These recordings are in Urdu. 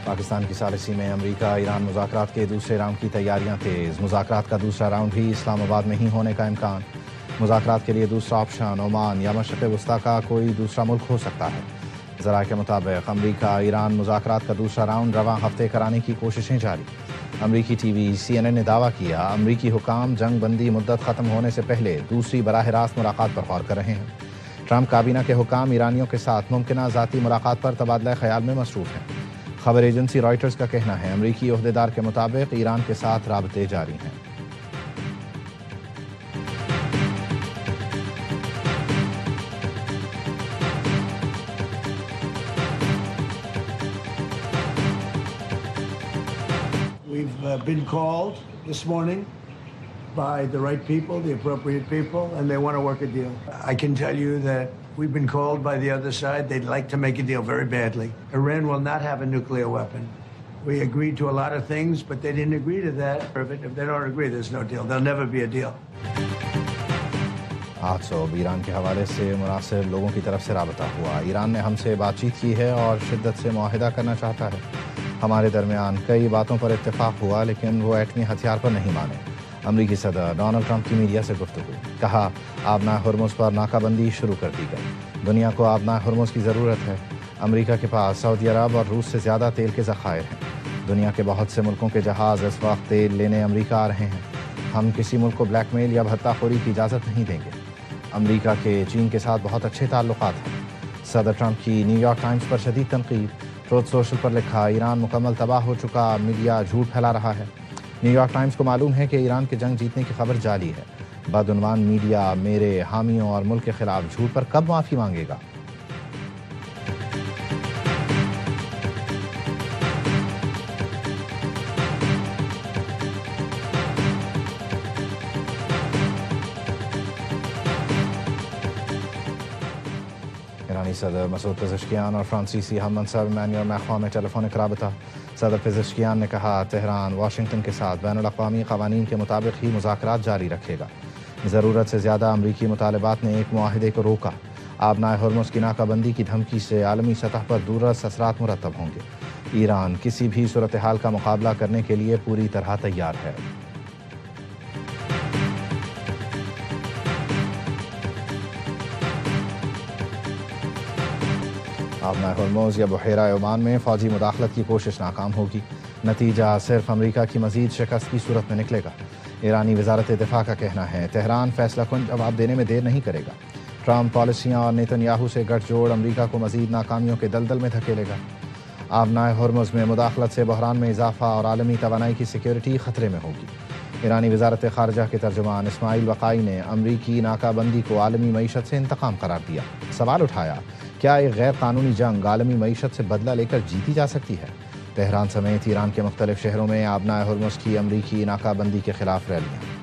پاکستان کی ثالثی میں امریکہ ایران مذاکرات کے دوسرے راؤنڈ کی تیاریاں تیز۔ مذاکرات کا دوسرا راؤنڈ بھی اسلام آباد میں ہی ہونے کا امکان۔ مذاکرات کے لیے دوسرا آپشن عمان یا مشرق وسطیٰ کا کوئی دوسرا ملک ہو سکتا ہے۔ ذرائع کے مطابق امریکہ ایران مذاکرات کا دوسرا راؤنڈ رواں ہفتے کرانے کی کوششیں جاری۔ امریکی ٹی وی CNN نے دعویٰ کیا امریکی حکام جنگ بندی مدت ختم ہونے سے پہلے دوسری براہ راست ملاقات پر غور کر رہے ہیں۔ ٹرمپ کابینہ کے حکام ایرانیوں کے ساتھ ممکنہ ذاتی ملاقات پر تبادلہ خیال میں مصروف ہیں۔ خبر ایجنسی رائٹرز کا کہنا ہے امریکی عہدیدار کے مطابق ایران کے ساتھ رابطے جاری ہیں۔ We've been called this morning by the right people, the appropriate people, and they want to work a deal. I can tell you that we've been called by the other side. They'd like to make a deal very badly. Iran will not have a nuclear weapon. We agreed to a lot of things, but they didn't agree to that. If they don't agree, there's no deal. There'll never be a deal. آج صبح ایران کے حوالے سے مناسب لوگوں کی طرف سے رابطہ ہوا۔ ایران نے ہم سے بات چیت کی ہے اور شدت سے معاہدہ کرنا چاہتا ہے۔ ہمارے درمیان کئی باتوں پر اتفاق ہوا لیکن وہ ایٹمی ہتھیار پر نہیں مانے۔ امریکی صدر ڈونلڈ ٹرمپ کی میڈیا سے گفتگو، کہا آبنائے ہرمز پر ناکہ بندی شروع کر دی گئی۔ دنیا کو آبنائے ہرمز کی ضرورت ہے۔ امریکہ کے پاس سعودی عرب اور روس سے زیادہ تیل کے ذخائر ہیں۔ دنیا کے بہت سے ملکوں کے جہاز اس وقت تیل لینے امریکہ آ رہے ہیں۔ ہم کسی ملک کو بلیک میل یا بھتہ خوری کی اجازت نہیں دیں گے۔ امریکہ کے چین کے ساتھ بہت اچھے تعلقات ہیں۔ صدر ٹرمپ کی نیو یارک ٹائمز پر شدید تنقید، ٹروتھ سوشل پر لکھا ایران مکمل تباہ ہو چکا، میڈیا جھوٹ پھیلا رہا ہے۔ نیو یارک ٹائمز کو معلوم ہے کہ ایران کے جنگ جیتنے کی خبر جعلی ہے۔ بدعنوان میڈیا میرے حامیوں اور ملک کے خلاف جھوٹ پر کب معافی مانگے گا؟ ایرانی صدر مسعود پزشکیان اور فرانسیسی ہم منصب ایمانوئل میکرون میں ٹیلی فونک رابطہ۔ صدر پزشکیان نے کہا تہران واشنگٹن کے ساتھ بین الاقوامی قوانین کے مطابق ہی مذاکرات جاری رکھے گا۔ ضرورت سے زیادہ امریکی مطالبات نے ایک معاہدے کو روکا۔ آبنائے ہرمز کی ناکہ بندی کی دھمکی سے عالمی سطح پر دوررس اثرات مرتب ہوں گے۔ ایران کسی بھی صورتحال کا مقابلہ کرنے کے لیے پوری طرح تیار ہے۔ آبنائے ہرمز یا بحیرہ عمان میں فوجی مداخلت کی کوشش ناکام ہوگی۔ نتیجہ صرف امریکہ کی مزید شکست کی صورت میں نکلے گا۔ ایرانی وزارت دفاع کا کہنا ہے تہران فیصلہ کن جواب دینے میں دیر نہیں کرے گا۔ ٹرمپ پالیسیاں اور نیتن یاہو سے گٹھ جوڑ امریکہ کو مزید ناکامیوں کے دلدل میں دھکیلے گا۔ آبنائے ہرمز میں مداخلت سے بحران میں اضافہ اور عالمی توانائی کی سیکیورٹی خطرے میں ہوگی۔ ایرانی وزارت خارجہ کے ترجمان اسماعیل وقائی نے امریکی ناکہ بندی کو عالمی معیشت سے انتقام قرار دیا۔ سوال اٹھایا کیا ایک غیر قانونی جنگ عالمی معیشت سے بدلہ لے کر جیتی جا سکتی ہے؟ تہران سمیت ایران کے مختلف شہروں میں آبنائے ہرمز کی امریکی ناکہ بندی کے خلاف ریلیاں۔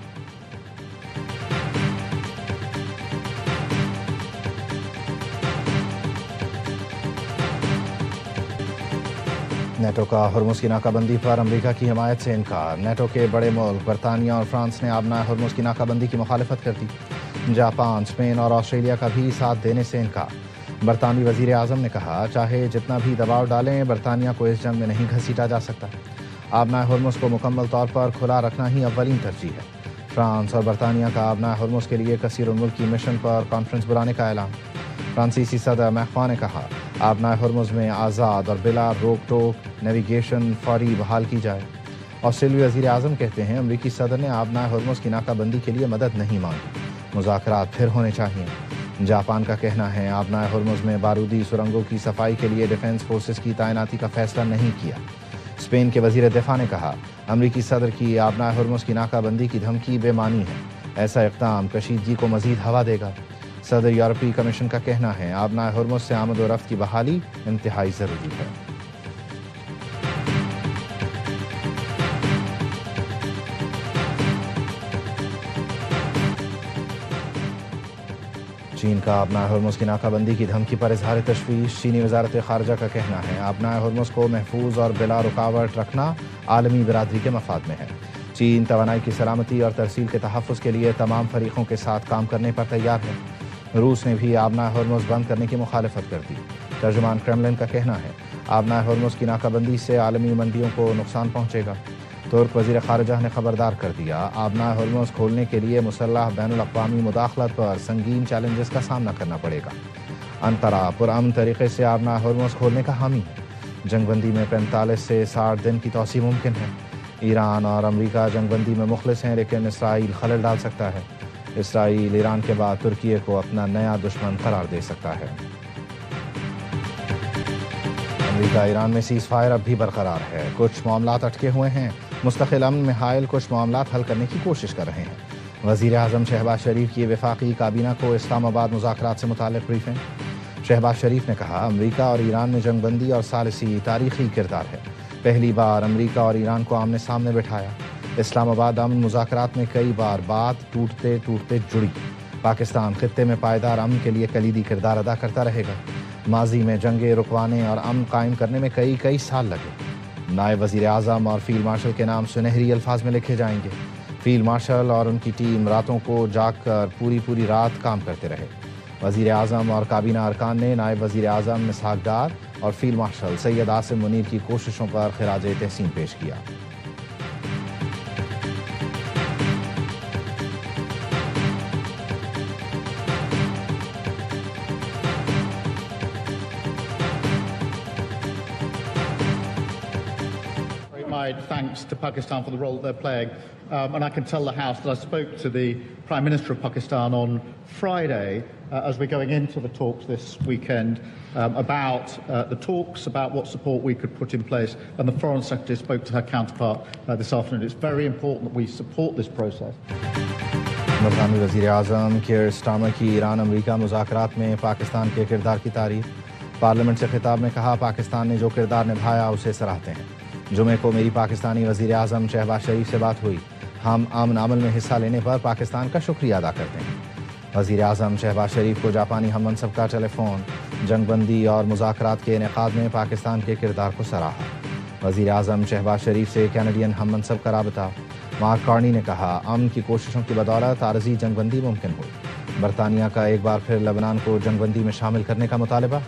نیٹو کا ہرمز کی ناکہ بندی پر امریکہ کی حمایت سے انکار۔ نیٹو کے بڑے ملک برطانیہ اور فرانس نے آبنائے ہرمز کی ناکہ بندی کی مخالفت کر دی۔ جاپان، اسپین اور آسٹریلیا کا بھی ساتھ دینے سے انکار۔ برطانوی وزیر اعظم نے کہا چاہے جتنا بھی دباؤ ڈالیں برطانیہ کو اس جنگ میں نہیں گھسیٹا جا سکتا۔ آبنائے ہرمز کو مکمل طور پر کھلا رکھنا ہی اولین ترجیح ہے۔ فرانس اور برطانیہ کا آبنائے ہرمز کے لیے کثیر الملکی مشن پر کانفرنس بلانے کا اعلان۔ فرانسیسی صدر میکرون نے کہا آبنائے ہرمز میں آزاد اور بلا روک ٹوک نیویگیشن فوری بحال کی جائے۔ آسٹریلوی وزیر اعظم کہتے ہیں امریکی صدر نے آبنائے ہرمز کی ناکہ بندی کے لیے مدد نہیں مانگی، مذاکرات پھر ہونے چاہیے۔ جاپان کا کہنا ہے آبنائے ہرمز میں بارودی سرنگوں کی صفائی کے لیے ڈیفنس فورسز کی تعیناتی کا فیصلہ نہیں کیا۔ اسپین کے وزیر دفاع نے کہا امریکی صدر کی آبنائے ہرمز کی ناکہ بندی کی دھمکی بے معنی ہے، ایسا اقدام کشیدگی کو مزید ہوا دے گا۔ صدر یورپی کمیشن کا کہنا ہے آبنائے ہرمز سے آمد و رفت کی بحالی انتہائی ضروری ہے۔ چین کا آبنائے ہرمز کی ناکہ بندی کی دھمکی پر اظہار تشویش۔ چینی وزارت خارجہ کا کہنا ہے آبنائے ہرمز کو محفوظ اور بلا رکاوٹ رکھنا عالمی برادری کے مفاد میں ہے۔ چین توانائی کی سلامتی اور ترسیل کے تحفظ کے لیے تمام فریقوں کے ساتھ کام کرنے پر تیار ہے۔ روس نے بھی آبنائے ہرمز بند کرنے کی مخالفت کر دی۔ ترجمان کرملن کا کہنا ہے آبنائے ہرمز کی ناکہ بندی سے عالمی منڈیوں کو نقصان پہنچے گا۔ ترک وزیر خارجہ نے خبردار کر دیا، آبنائے ہرمز کھولنے کے لیے مسلح بین الاقوامی مداخلت پر سنگین چیلنجز کا سامنا کرنا پڑے گا۔ انقرہ پرامن طریقے سے آبنائے ہرمز کھولنے کا حامی ہے۔ جنگ بندی میں 45 سے 60 دن کی توسیع ممکن ہے۔ ایران اور امریکہ جنگ بندی میں مخلص ہیں، لیکن اسرائیل خلل ڈال سکتا ہے۔ اسرائیل ایران کے بعد ترکی کو اپنا نیا دشمن قرار دے سکتا ہے۔ امریکہ ایران میں سیز فائر اب بھی برقرار ہے، کچھ معاملات اٹکے ہوئے ہیں، مستقل امن میں حائل کچھ معاملات حل کرنے کی کوشش کر رہے ہیں۔ وزیر اعظم شہباز شریف کی وفاقی کابینہ کو اسلام آباد مذاکرات سے متعلق بریفنگ۔ شہباز شریف نے کہا، امریکہ اور ایران میں جنگ بندی اور ثالثی تاریخی کردار ہے۔ پہلی بار امریکہ اور ایران کو آمنے سامنے بٹھایا۔ اسلام آباد امن مذاکرات میں کئی بار بات ٹوٹتے ٹوٹتے جڑی۔ پاکستان خطے میں پائیدار امن کے لیے کلیدی کردار ادا کرتا رہے گا۔ ماضی میں جنگیں رکوانے اور امن قائم کرنے میں کئی سال لگے۔ نائب وزیر اعظم اور فیلڈ مارشل کے نام سنہری الفاظ میں لکھے جائیں گے۔ فیلڈ مارشل اور ان کی ٹیم راتوں کو جاگ کر پوری رات کام کرتے رہے۔ وزیر اعظم اور کابینہ ارکان نے نائب وزیر اعظم اسحاق ڈار اور فیلڈ مارشل سید عاصم منیر کی کوششوں پر خراج تحسین پیش کیا۔ My thanks to Pakistan for the role that they're playing. And I can tell the House that I spoke to the Prime Minister of Pakistan on Friday as we're going into the talks this weekend about the talks, about what support we could put in place. And the Foreign Secretary spoke to her counterpart this afternoon. It's very important that we support this process. برطانوی وزیر اعظم کیئر سٹارمر کی ایران امریکہ مذاکرات میں پاکستان کے کردار کی تعریف۔ پارلیمنٹ سے خطاب میں کہا، پاکستان نے جو کردار نبھایا اسے سراہتے ہیں۔ جمعے کو میری پاکستانی وزیر اعظم شہباز شریف سے بات ہوئی۔ ہم امن عمل میں حصہ لینے پر پاکستان کا شکریہ ادا کرتے ہیں۔ وزیر اعظم شہباز شریف کو جاپانی ہم منصب کا ٹیلی فون، جنگ بندی اور مذاکرات کے انعقاد میں پاکستان کے کردار کو سراہا۔ وزیر اعظم شہباز شریف سے کینیڈین ہم منصب کا رابطہ۔ مارک کارنی نے کہا، امن کی کوششوں کی بدولت عارضی جنگ بندی ممکن ہوئی۔ برطانیہ کا ایک بار پھر لبنان کو جنگ بندی میں شامل کرنے کا مطالبہ۔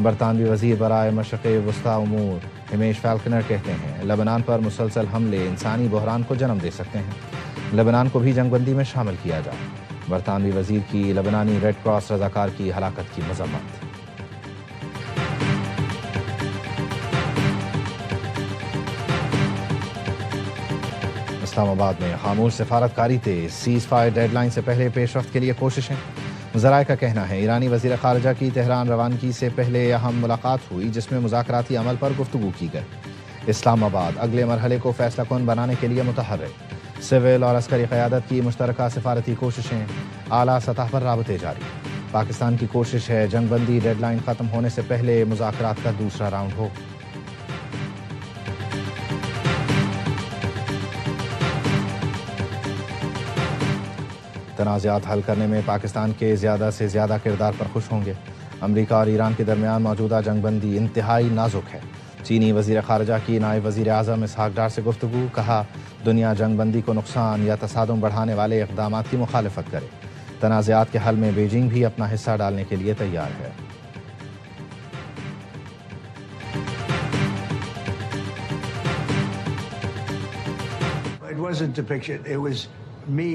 برطانوی وزیر برائے مشرق وسطی امور ہمیش فالکنر کہتے ہیں، لبنان پر مسلسل حملے انسانی بحران کو جنم دے سکتے ہیں، لبنان کو بھی جنگ بندی میں شامل کیا جائے۔ برطانوی وزیر کی لبنانی ریڈ کراس رضاکار کی ہلاکت کی مذمت۔ اسلام آباد میں خاموش سفارتکاری تیز، سیز فائر ڈیڈ لائن سے پہلے پیش رفت کے لیے کوششیں۔ ذرائع کا کہنا ہے ایرانی وزیر خارجہ کی تہران روانگی سے پہلے اہم ملاقات ہوئی، جس میں مذاکراتی عمل پر گفتگو کی گئی۔ اسلام آباد اگلے مرحلے کو فیصلہ کن بنانے کے لیے متحرک۔ سول اور عسکری قیادت کی مشترکہ سفارتی کوششیں، اعلیٰ سطح پر رابطے جاری۔ پاکستان کی کوشش ہے جنگ بندی ڈیڈ لائن ختم ہونے سے پہلے مذاکرات کا دوسرا راؤنڈ ہو۔ تنازعات حل کرنے میں پاکستان کے زیادہ سے زیادہ کردار پر خوش ہوں گے۔ امریکہ اور ایران کے درمیان موجودہ جنگ بندی انتہائی نازک ہے۔ چینی وزیر خارجہ کی نائب وزیر اعظم اسحاق ڈار سے گفتگو، کہا دنیا جنگ بندی کو نقصان یا تصادم بڑھانے والے اقدامات کی مخالفت کرے۔ تنازعات کے حل میں بیجنگ بھی اپنا حصہ ڈالنے کے لیے تیار ہے۔ It wasn't depiction. It was me.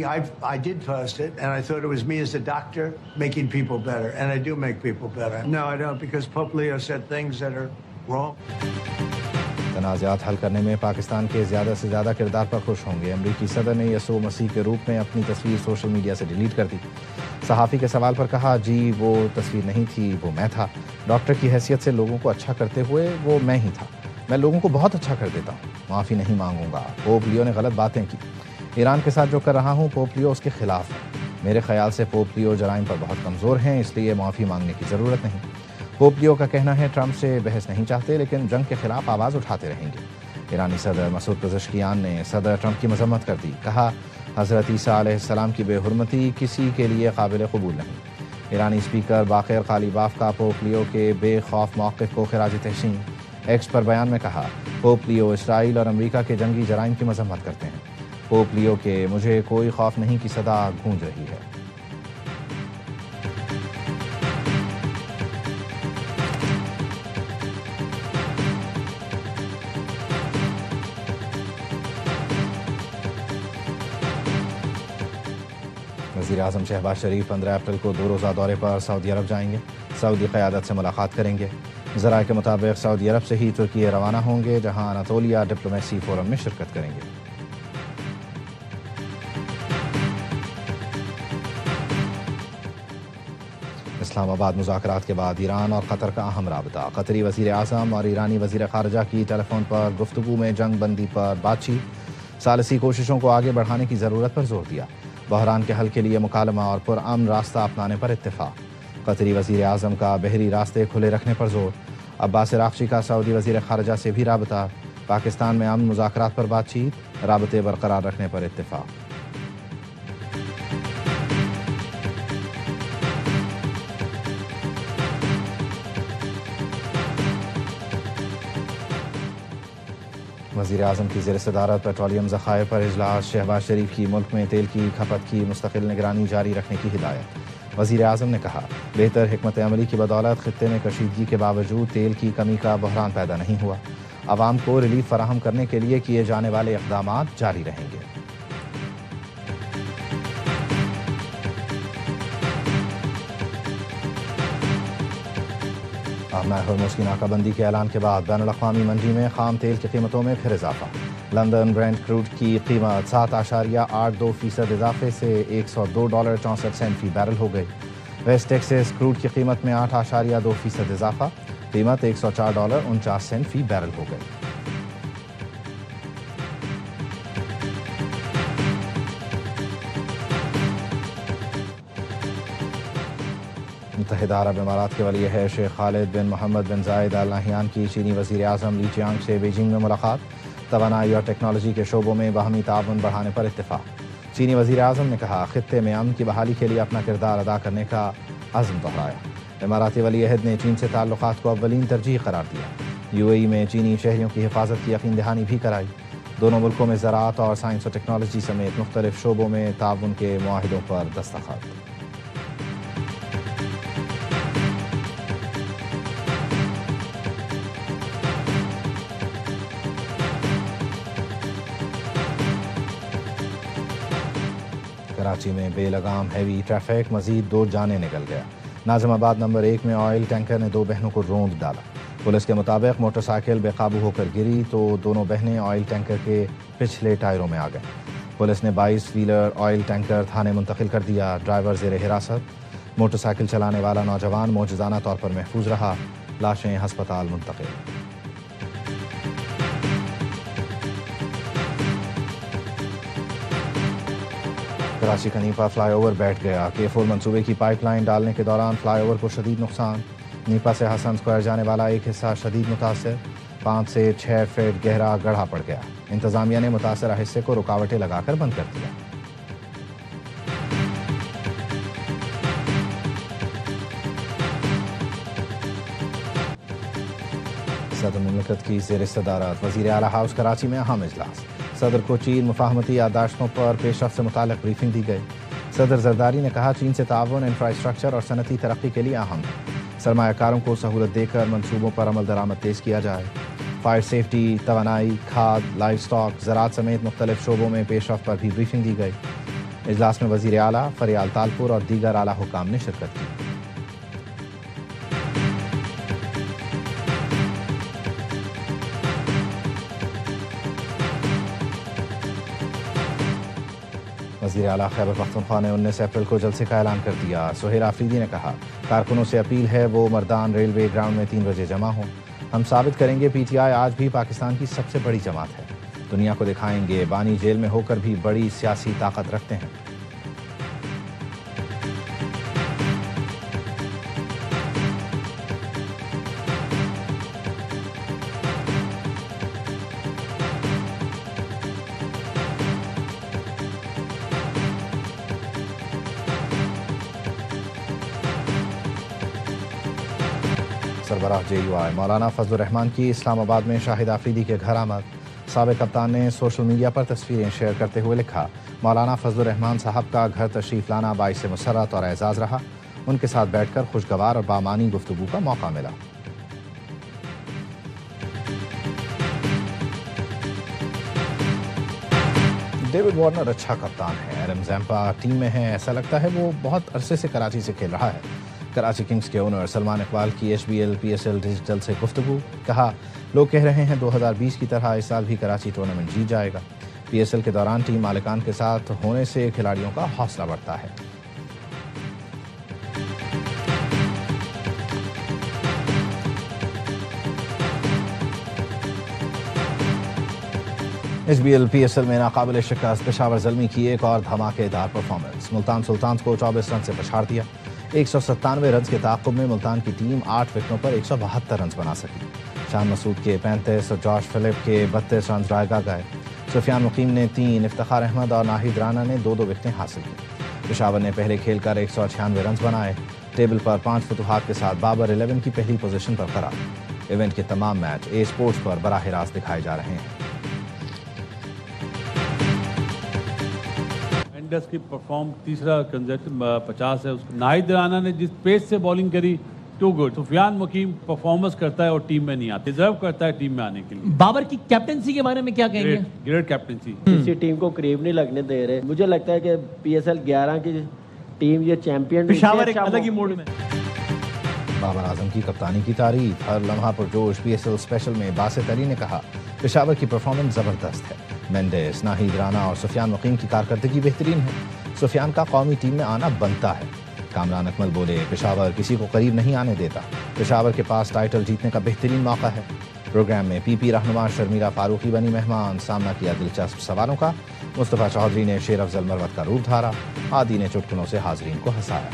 I did first it, and I thought it was me as a doctor making people better, and I do make people better. No, I don't, because Pope Leo said things that are wrong. تنازعات حل کرنے میں پاکستان کے زیادہ سے زیادہ کردار پر خوش ہوں گے۔ امریکی صدر نے یسوع مسیح کے روپ میں اپنی تصویر سوشل میڈیا سے ڈیلیٹ کر دی۔ صحافی کے سوال پر کہا، جی وہ تصویر نہیں تھی، وہ میں تھا۔ ڈاکٹر کی حیثیت سے لوگوں کو اچھا کرتے ہوئے وہ میں ہی تھا۔ میں لوگوں کو بہت اچھا کر دیتا ہوں، معافی نہیں مانگوں گا۔ پوپ لیو نے غلط باتیں کی۔ ایران کے ساتھ جو کر رہا ہوں پوپ لیو اس کے خلاف ہے۔ میرے خیال سے پوپ لیو جرائم پر بہت کمزور ہیں، اس لیے معافی مانگنے کی ضرورت نہیں۔ پوپ لیو کا کہنا ہے ٹرمپ سے بحث نہیں چاہتے، لیکن جنگ کے خلاف آواز اٹھاتے رہیں گے۔ ایرانی صدر مسعود پزشکیان نے صدر ٹرمپ کی مذمت کر دی، کہا حضرت عیسیٰ علیہ السلام کی بے حرمتی کسی کے لیے قابل قبول نہیں۔ ایرانی اسپیکر باقر قالیباف کا پوپ لیو کے بے خوف موقف کو خراج تحسین۔ ایکس پر بیان میں کہا، پوپ لیو اسرائیل اور امریکہ کے جنگی جرائم کی مذمت کرتے ہیں۔ پوپ لیو کے مجھے کوئی خوف نہیں کی صدا گونج رہی ہے۔ وزیر اعظم شہباز شریف 15 اپریل کو 2 روزہ دورے پر سعودی عرب جائیں گے. سعودی قیادت سے ملاقات کریں گے. ذرائع کے مطابق سعودی عرب سے ہی ترکی روانہ ہوں گے, جہاں اناطولیہ ڈپلومیسی فورم میں شرکت کریں گے. اسلام آباد مذاکرات کے بعد ایران اور قطر کا اہم رابطہ. قطری وزیر اعظم اور ایرانی وزیر خارجہ کی ٹیلی فون پر گفتگو میں جنگ بندی پر بات چیت. ثالثی کوششوں کو آگے بڑھانے کی ضرورت پر زور دیا. بحران کے حل کے لیے مکالمہ اور پرامن راستہ اپنانے پر اتفاق. قطری وزیر اعظم کا بحری راستے کھلے رکھنے پر زور. عباس عراقچی کا سعودی وزیر خارجہ سے بھی رابطہ. پاکستان میں امن مذاکرات پر بات چیت, رابطے برقرار رکھنے پر اتفاق. وزیر اعظم کی زیر صدارت پیٹرولیم ذخائر پر اجلاس. شہباز شریف کی ملک میں تیل کی کھپت کی مستقل نگرانی جاری رکھنے کی ہدایت. وزیر اعظم نے کہا, بہتر حکمت عملی کی بدولت خطے میں کشیدگی کے باوجود تیل کی کمی کا بحران پیدا نہیں ہوا. عوام کو ریلیف فراہم کرنے کے لیے کیے جانے والے اقدامات جاری رہیں گے. ہرمز کی ناکہ بندی کے اعلان کے بعد بین الاقوامی منڈی میں خام تیل کی قیمتوں میں پھر اضافہ. لندن برینٹ کروڈ کی قیمت 7.82% اضافے سے $102.64 فی بیرل ہو گئی. ویسٹ ٹیکساس کروڈ کی قیمت میں 8.2% اضافہ, قیمت $104.49 فی بیرل ہو گئی. متحدہ عرب امارات کے ولی عہد شیخ خالد بن محمد بن زائد آل نہیان کی چینی وزیر اعظم لی چیانگ سے بیجنگ میں ملاقات. توانائی اور ٹیکنالوجی کے شعبوں میں باہمی تعاون بڑھانے پر اتفاق. چینی وزیر اعظم نے کہا, خطے میں امن کی بحالی کے لیے اپنا کردار ادا کرنے کا عزم دہرایا. اماراتی ولی عہد نے چین سے تعلقات کو اولین ترجیح قرار دیا. UAE میں چینی شہریوں کی حفاظت کی یقین دہانی بھی کرائی. دونوں ملکوں میں زراعت اور سائنس و ٹیکنالوجی سمیت مختلف شعبوں میں تعاون کے معاہدوں پر دستخط. کراچی میں بے لگام ہیوی ٹریفک, مزید 2 جانیں نکل گیا. ناظم آباد نمبر 1 میں آئل ٹینکر نے 2 بہنوں کو روند ڈالا. پولیس کے مطابق موٹر سائیکل بے قابو ہو کر گری تو دونوں بہنیں آئل ٹینکر کے پچھلے ٹائروں میں آ گئیں. پولیس نے 22 ویلر آئل ٹینکر تھانے منتقل کر دیا. ڈرائیور زیر حراست. موٹر سائیکل چلانے والا نوجوان معجزانہ طور پر محفوظ رہا. لاشیں ہسپتال منتقل. کراچی کا نیپا فلائی اوور بیٹھ گیا. K4 منصوبے کی پائپ لائن ڈالنے کے دوران فلائی اوور کو شدید نقصان. نیپا سے حسن اسکوائر جانے والا ایک حصہ شدید متاثر. 5 سے 6 فٹ گہرا گڑھا پڑ گیا. انتظامیہ نے متاثرہ حصے کو رکاوٹیں لگا کر بند کر دیا. صدر مملکت کی زیر صدارت وزیر اعلیٰ ہاؤس کراچی میں اہم اجلاس. صدر کو چین مفاہمتی یادداشتوں پر پیش رفت سے متعلق بریفنگ دی گئی. صدر زرداری نے کہا, چین سے تعاون انفراسٹرکچر اور صنعتی ترقی کے لیے اہم ہے. سرمایہ کاروں کو سہولت دے کر منصوبوں پر عمل درآمد تیز کیا جائے. فائر سیفٹی, توانائی, کھاد, لائف سٹاک, زراعت سمیت مختلف شعبوں میں پیش رفت پر بھی بریفنگ دی گئی. اجلاس میں وزیر اعلیٰ فریال تالپور اور دیگر اعلیٰ حکام نے شرکت کی. وزیر اعلیٰ خیبر پختونخوا نے 19 اپریل کو جلسے کا اعلان کر دیا. سہیل آفریدی نے کہا, کارکنوں سے اپیل ہے وہ مردان ریلوے گراؤنڈ میں 3 بجے جمع ہوں. ہم ثابت کریں گے PTI آج بھی پاکستان کی سب سے بڑی جماعت ہے. دنیا کو دکھائیں گے بانی جیل میں ہو کر بھی بڑی سیاسی طاقت رکھتے ہیں. سربراہ JUI مولانا فضل الرحمان کی اسلام آباد میں شاہد آفریدی کے گھر آمد. سابق کپتان نے سوشل میڈیا پر تصویریں شیئر کرتے ہوئے لکھا, مولانا فضل الرحمان صاحب کا گھر تشریف لانا باعث مسرت اور اعزاز رہا. ان کے ساتھ بیٹھ کر خوشگوار اور بامعنی گفتگو کا موقع ملا. ڈیوڈ وارنر اچھا کپتان ہے. ایڈم زیمپا ٹیم میں ہے. ایسا لگتا ہے وہ بہت عرصے سے کراچی سے کھیل رہا ہے. کراچی کنگز کے اونر سلمان اقبال کی HBL PSL ڈیجیٹل سے گفتگو. کہا لوگ کہہ رہے ہیں 2020 کی طرح اس سال بھی کراچی ٹورنامنٹ جیت جائے گا. PSL کے دوران ٹیم مالکان کے ساتھ ہونے سے کھلاڑیوں کا حوصلہ بڑھتا ہے. HBL PSL میں ناقابل شکست پشاور زلمی کی ایک اور دھماکے دار پرفارمنس. ملتان سلطانز کو 24 رن سے پچھاڑ دیا. 197 رنز کے تعاقب میں ملتان کی ٹیم 8 وکٹوں پر 172 رنز بنا سکی. شان مسعود کے 35 اور جاش فلپ کے 32 رنز رائیگاں گئے. سفیان مقیم نے 3، افتخار احمد اور ناہید رانا نے 2 وکٹیں حاصل کی. پشاور نے پہلے کھیل کر 196 رنز بنائے. ٹیبل پر 5 فتوحات کے ساتھ بابر 11 کی پہلی پوزیشن پر قرار. ایونٹ کے تمام میچ اے اسپورٹس پر براہ راست دکھائے جا رہے ہیں. مینڈس کی پرفارم تیسرا کنزرٹیو 50 ہے. اس کو ناہید رانا نے جس پیس سے بالنگ کری ٹو گڈ. سفیان مقیم پرفارمنس کرتا ہے اور ٹیم میں نہیں آتا. ڈیزرو کرتا ہے ٹیم میں آنے کے لیے. بابر کی کیپٹنسی کے بارے میں کیا کہیں گے؟ Great captaincy. کسی ٹیم کو قریب نہیں لگنے دے رہے. مجھے لگتا ہے کہ PSL 11 کی ٹیم یہ چیمپئن. پشاور ایک الگ ہی موڈ میں. بابر اعظم کی کپتانی کی تعریف. ہر لمحہ پرجوش. PSL اسپیشل میں باسط علی نے کہا پشاور کی پرفارمنس زبردست ہے. مینڈس، ناہید رانا اور سفیان مقیم کی کارکردگی بہترین ہے. سفیان کا قومی ٹیم میں آنا بنتا ہے. کامران اکمل بولے پشاور کسی کو قریب نہیں آنے دیتا. پشاور کے پاس ٹائٹل جیتنے کا بہترین موقع ہے. پروگرام میں PP رہنما شرمیلا فاروقی بنی مہمان. سامنا کیا دلچسپ سوالوں کا. مصطفیٰ چودھری نے شیر افضل مروت کا روپ دھارا. عادی نے چٹکنوں سے حاضرین کو ہنسایا.